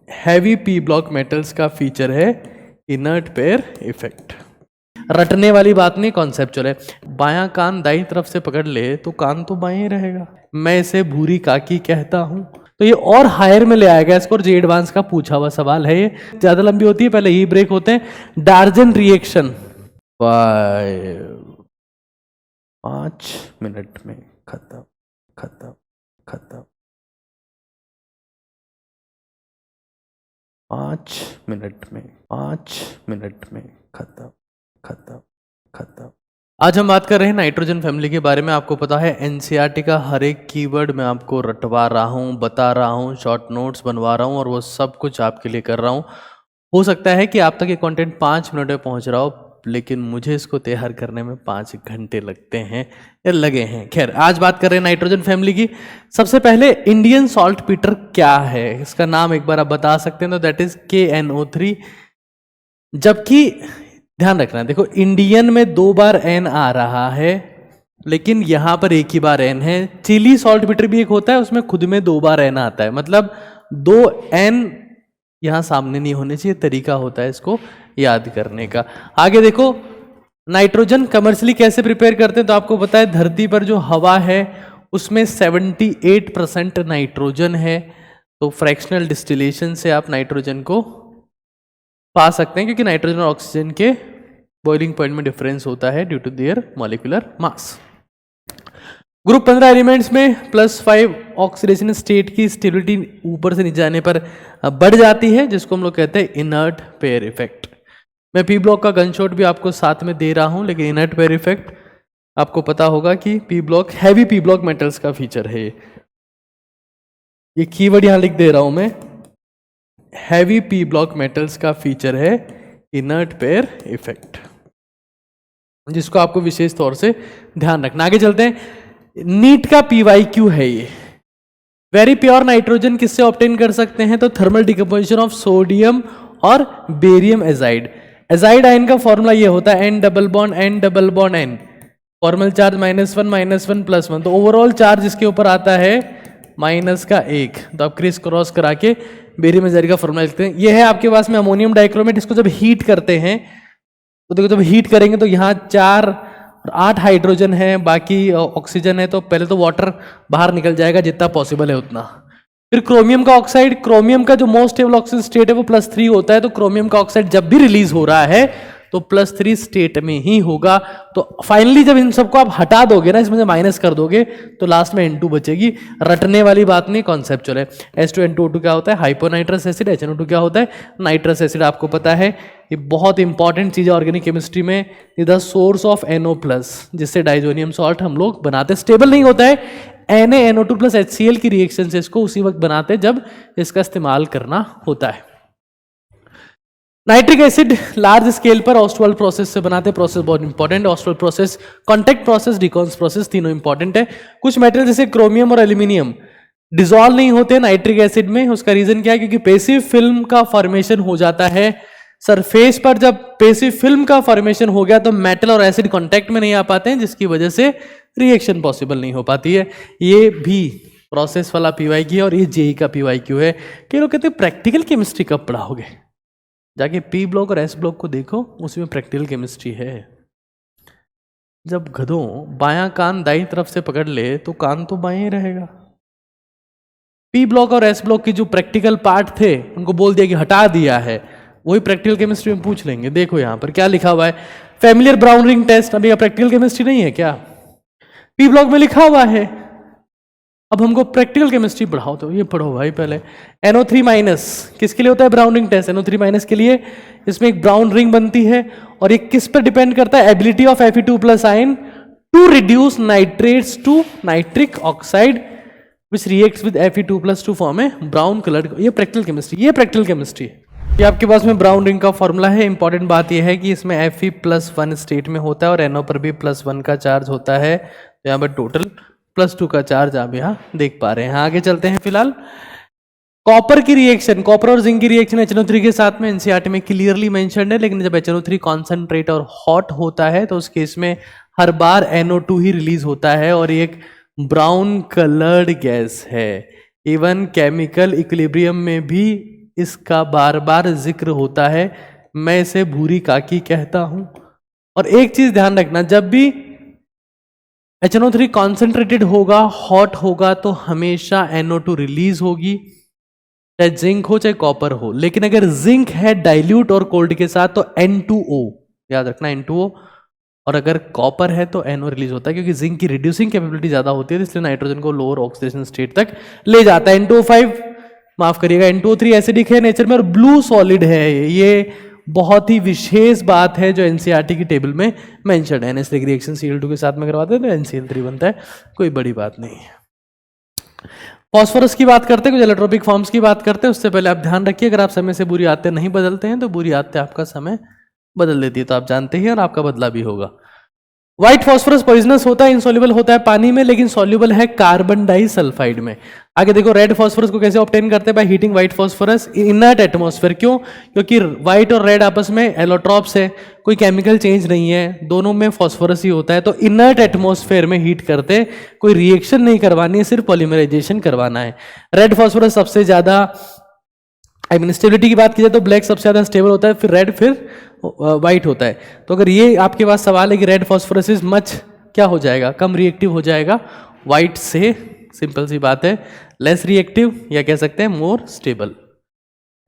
Heavy P block metals का feature है inert pair effect. रटने वाली बात नहीं, कॉन्सेप्चुअल है। बायां कान दाईं तरफ से पकड़ ले तो कान तो बाएं ही रहेगा। मैं इसे भूरी काकी कहता हूं। तो ये और हायर में ले आएगा इसको, और जे एडवांस का पूछा हुआ सवाल है। ये ज्यादा लंबी होती है, पहले ई ब्रेक होते हैं। डार्जन रिएक्शन 5 मिनट में खत्म खत्म खत्म। 5 मिनट में खत्म खत्म खत्म। आज हम बात कर रहे हैं नाइट्रोजन फैमिली के बारे में। आपको पता है एनसीईआरटी का हर एक कीवर्ड मैं आपको रटवा रहा हूँ, बता रहा हूँ, शॉर्ट नोट्स बनवा रहा हूँ, और वो सब कुछ आपके लिए कर रहा हूँ। हो सकता है कि आप तक ये कंटेंट 5 मिनट में पहुंच रहा हो, लेकिन मुझे इसको तैयार करने में 5 घंटे लगते हैं या लगे हैं। खैर, आज बात कर रहे हैं नाइट्रोजन फैमिली की। सबसे पहले इंडियन सॉल्ट पीटर क्या है, इसका नाम एक बार आप बता सकते हैं तो दैट इज KNO3। जबकि ध्यान रखना, देखो इंडियन में 2 बार एन आ रहा है, लेकिन यहां पर एक ही बार एन है। चिली सॉल्ट पीटर भी एक होता है, उसमें खुद में 2 बार एन आता है, मतलब 2 एन यहां सामने नहीं होने चाहिए। तरीका होता है इसको याद करने का। आगे देखो, नाइट्रोजन कमर्शियली कैसे प्रिपेयर करते हैं, तो आपको पता है धरती पर जो हवा है उसमें 78% नाइट्रोजन है। तो फ्रैक्शनल डिस्टिलेशन से आप नाइट्रोजन को पा सकते हैं, क्योंकि नाइट्रोजन और ऑक्सीजन के बॉइलिंग पॉइंट में डिफरेंस होता है due to their molecular mass. Group 15 elements में +5 ऑक्सीडेशन स्टेट की स्टेबिलिटी ऊपर से नीचे जाने पर बढ़ जाती है, जिसको हम लोग कहते हैं इनर्ट पेयर इफेक्ट। मैं पी ब्लॉक का गनशॉट भी आपको साथ में दे रहा हूं, लेकिन इनर्ट पेयर इफेक्ट आपको पता होगा कि P block heavy P block metals का फीचर है। ये कीवर्ड यहां लिख दे रहा हूं मैं, हैवी पी ब्लॉक मेटल्स का फीचर है इनर्ट पेयर इफेक्ट, जिसको आपको विशेष तौर से ध्यान रखना। आगे चलते हैं। नीट का PYQ है ये। वेरी प्योर नाइट्रोजन किससे ऑब्टेन कर सकते हैं, तो थर्मल डिकम्पोजिशन ऑफ सोडियम और बेरियम एजाइड। एजाइड आयन का फॉर्मूला ये होता है N double bond N। Formal charge -1 +1, तो ओवरऑल चार्ज इसके ऊपर आता है -1। तो आप क्रिस क्रॉस करा के बेरियम एजाइड का फॉर्मूला लिखते हैं। ये है आपके पास में अमोनियम डाइक्रोमेट। इसको जब हीट करते हैं तो देखो, जब हीट करेंगे तो यहाँ 4 और 8 हाइड्रोजन है, बाकी ऑक्सीजन है। तो पहले तो वाटर बाहर निकल जाएगा जितना पॉसिबल है उतना। फिर क्रोमियम का ऑक्साइड, क्रोमियम का जो मोस्ट स्टेबल ऑक्सीजन स्टेट है वो +3 होता है। तो क्रोमियम का ऑक्साइड जब भी रिलीज हो रहा है तो +3 स्टेट में ही होगा। तो फाइनली जब इन सबको आप हटा दोगे ना, इसमें से माइनस कर दोगे, तो लास्ट में N2 बचेगी। रटने वाली बात नहीं, कॉन्सेप्चुअल है। H2N2O2 क्या होता है, हाइपोनाइट्रस एसिड। HNO2 क्या होता है, नाइट्रस एसिड। आपको पता है ये बहुत इंपॉर्टेंट चीज है ऑर्गेनिक केमिस्ट्री में। द सोर्स ऑफ NO+, जिससे डाइजोनियम सॉल्ट हम लोग बनाते। स्टेबल नहीं होता है, NaNO2+ HCl की रिएक्शन से इसको उसी वक्त बनाते जब इसका इस्तेमाल करना होता है। नाइट्रिक एसिड लार्ज स्केल पर ऑस्टवाल्ड प्रोसेस से बनाते। प्रोसेस बहुत इंपॉर्टेंट है। ऑस्टवाल्ड प्रोसेस, कॉन्टैक्ट प्रोसेस, डिकॉन्स प्रोसेस, तीनों इंपॉर्टेंट है। कुछ मेटल जैसे क्रोमियम और एल्यूमिनियम डिसॉल्व नहीं होते नाइट्रिक एसिड में। उसका रीजन क्या है, क्योंकि पेसिव फिल्म का फॉर्मेशन हो जाता है सरफेस पर। जब पेसिव फिल्म का फॉर्मेशन हो गया तो मेटल और एसिड कांटेक्ट में नहीं आ पाते हैं, जिसकी वजह से रिएक्शन पॉसिबल नहीं हो पाती है। ये भी प्रोसेस वाला PYQ है और ये JEE का PYQ है। कई लोग कहते हैं प्रैक्टिकल केमिस्ट्री कब पढ़ाओगे, जाके P ब्लॉक और S ब्लॉक को देखो, उसमें प्रैक्टिकल केमिस्ट्री है। जब गधों बायां कान दाईं तरफ से पकड़ ले तो कान तो बाएं ही रहेगा। P ब्लॉक और S ब्लॉक की जो प्रैक्टिकल पार्ट थे उनको बोल दिया कि हटा दिया है, वही प्रैक्टिकल केमिस्ट्री में पूछ लेंगे। देखो यहां पर क्या लिखा हुआ है, फैमिलियर ब्राउन रिंग टेस्ट। अभी प्रैक्टिकल केमिस्ट्री नहीं है क्या, P ब्लॉक में लिखा हुआ है। अब हमको प्रैक्टिकल केमिस्ट्री पढ़ाओ तो ये पढ़ो भाई पहले। NO3- किसके लिए होता है ब्राउन रिंग टेस्ट, NO3- के लिए। इसमें एक ब्राउन रिंग बनती है और ये किस पर डिपेंड करता है, ability of Fe2+ ion to reduce nitrates to nitric oxide which reacts with Fe2+ to form a brown colour. ये प्रैक्टिकल केमिस्ट्री, ये प्रैक्टिकल केमिस्ट्री है। ये आपके पास में ब्राउन रिंग का फॉर्मूला है। इंपॉर्टेंट बात यह है कि इसमें Fe+1 स्टेट में होता है और NO पर भी +1 का चार्ज होता है। तो यहाँ पर टोटल +2 का चार्ज आप यहाँ देख पा रहे हैं। आगे चलते हैं। फिलहाल कॉपर की रिएक्शन, कॉपर और जिंक की रिएक्शन HNO3 के साथ में एनसीईआरटी में क्लियरली मेंशन्ड है। लेकिन जब HNO3 कॉन्सेंट्रेट और हॉट होता है तो उस केस में हर बार NO2 ही रिलीज होता है और एक ब्राउन कलर्ड गैस है। इवन केमिकल इक्विलिब्रियम में भी इसका बार बार जिक्र होता है, मैं इसे भूरी काकी कहता हूं। और एक चीज ध्यान रखना, जब भी HNO3 कॉन्सेंट्रेटेड होगा, हॉट होगा, तो हमेशा NO2 रिलीज होगी, चाहे जिंक हो चाहे कॉपर हो। लेकिन अगर जिंक है डाइल्यूट और कोल्ड के साथ तो N2O, याद रखना N2O। और अगर कॉपर है तो NO रिलीज होता है, क्योंकि जिंक की रिड्यूसिंग कैपेबिलिटी ज्यादा होती है, इसलिए नाइट्रोजन को लोअर ऑक्सीडेशन स्टेट तक ले जाता है। N2O5 माफ करिएगा, N2O3 एसिडिक है नेचर में और ब्लू सॉलिड है। ये बहुत ही विशेष बात है जो एनसीईआरटी की टेबल में मेंशन है। NH3 रिएक्शन Cl2 के साथ में करवाते हैं तो NCl3 बनता है, कोई बड़ी बात नहीं है। फॉस्फोरस की बात करते हैं, कुछ एलोट्रोपिक फॉर्म्स की बात करते हैं। उससे पहले आप ध्यान रखिए, अगर आप समय से बुरी आदतें नहीं बदलते हैं तो बुरी आदतें आपका समय बदल देती है, तो आप जानते ही और आपका बदला भी होगा। व्हाइट फॉस्फोरस पॉइजनस होता है, इंसॉल्युबल होता है पानी में, लेकिन सॉल्युबल है कार्बन डाइसल्फाइड में। आगे देखो रेड फॉस्फोरस को कैसे ऑब्टेन करते हैं, by heating white phosphorus in inert atmosphere. क्यों? क्योंकि व्हाइट और रेड आपस में एलोट्रॉप्स है, कोई केमिकल चेंज नहीं है, दोनों में फॉस्फोरस ही होता है। तो इनर्ट एटमॉस्फेयर में हीट करते, कोई रिएक्शन नहीं करवानी है, सिर्फ पॉलीमराइजेशन करवाना है। रेड फॉस्फोरस सबसे ज्यादा स्टेबिलिटी की बात की जाए तो ब्लैक सबसे ज्यादा स्टेबल होता है, फिर रेड, फिर व्हाइट होता है। तो अगर ये आपके पास सवाल है कि रेड फॉस्फोरस इज मच क्या हो जाएगा, कम रिएक्टिव हो जाएगा व्हाइट से, सिंपल सी बात है, लेस रिएक्टिव या कह सकते हैं more stable.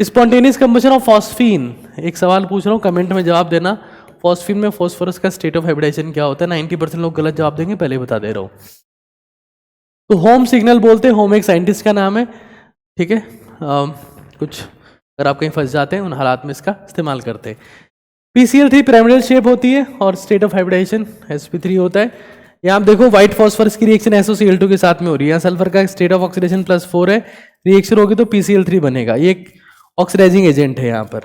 Spontaneous combustion of phosphine, एक सवाल पूछ रहा हूँ, कमेंट में जवाब देना। फॉस्फीन में फॉस्फोरस का स्टेट ऑफ हाइब्रिडाइजेशन क्या होता है? 90% लोग गलत जवाब देंगे, पहले बता दे रहा हूँ। तो होम सिग्नल बोलते हैं, होम एक साइंटिस्ट का नाम है, ठीक है। कुछ अगर आप कहीं फंस जाते हैं उन हालात में इसका इस्तेमाल करते हैं। PCl3 पिरामिडल शेप होती है और स्टेट ऑफ हाइब्रिडाइजेशन sp3 होता है। यहाँ आप देखो व्हाइट फॉस्फोरस की रिएक्शन SOCl2 के साथ में हो रही है, यहाँ सल्फर का स्टेट ऑफ ऑक्सीडेशन +4 है, रिएक्शन होगी तो PCl3 बनेगा। ये एक ऑक्सीडाइजिंग एजेंट है यहाँ पर,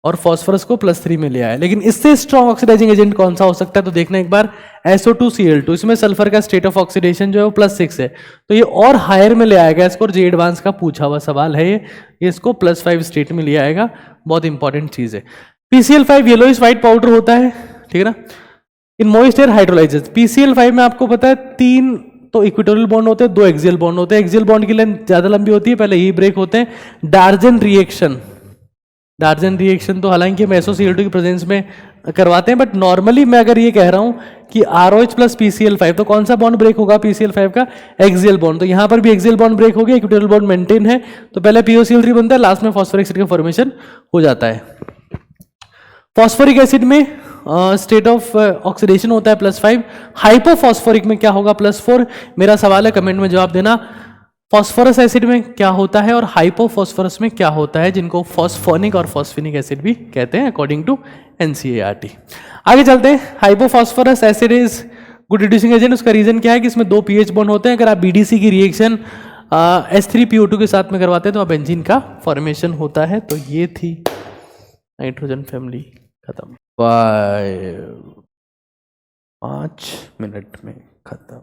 और फॉस्फोरस को +3 में ले आया। लेकिन इससे स्ट्रॉन्ग ऑक्सीडाइजिंग एजेंट कौन सा हो सकता है? तो देखना एक बार, SO2Cl2, इसमें सल्फर का स्टेट ऑफ ऑक्सीडेशन जो है वो +6 है, तो ये और हायर में ले आएगा इसको। जे एडवांस का पूछा हुआ सवाल है ये इसको +5 स्टेट में ले आएगा, बहुत इंपॉर्टेंट चीज है। PCl5 येलोइश व्हाइट पाउडर होता है, ठीक है ना, इन मॉइस्ट एयर हाइड्रोलाइजेस। PCl5 में आपको पता है 3 तो इक्वेटोरियल बॉन्ड होते हैं, 2 एक्सियल बॉन्ड होते हैं। एक्सियल बॉन्ड की लेंथ ज्यादा लंबी होती है, पहले ही ब्रेक होते हैं। डार्जन रिएक्शन तो हालांकि हम SOCl2 की प्रेजेंस में करवाते हैं, बट नॉर्मली मैं अगर ये कह रहा हूं कि ROH + PCl5 तो कौन सा बॉन्ड ब्रेक होगा? PCl5 का एक्सियल बॉन्ड। तो यहां पर भी एक्सियल बॉन्ड ब्रेक हो गया, इक्वेटोरियल बॉन्ड मेंटेन है, तो पहले POCl3 बनता है, लास्ट में फॉस्फोरिक एसिड का फॉर्मेशन हो जाता है। फॉस्फोरिक एसिड में स्टेट ऑफ ऑक्सीडेशन होता है +5, हाइपोफॉस्फोरिक में क्या होगा? +4। मेरा सवाल है, कमेंट में जवाब देना, फॉस्फोरस एसिड में क्या होता है और हाइपोफॉस्फोरस में क्या होता है, जिनको फॉस्फोनिक और फॉस्फेनिक एसिड भी कहते हैं अकॉर्डिंग टू NCERT। आगे चलते हैं। Hypophosphorous acid is good reducing agent. उसका रीजन क्या है कि इसमें 2 pH बॉन्ड होते हैं। अगर आप BDC की रिएक्शन H3PO2 के साथ में करवाते हैं तो बेंजीन का फॉर्मेशन होता है। तो ये थी नाइट्रोजन फैमिली, खत्म। 5 मिनट में खत्म।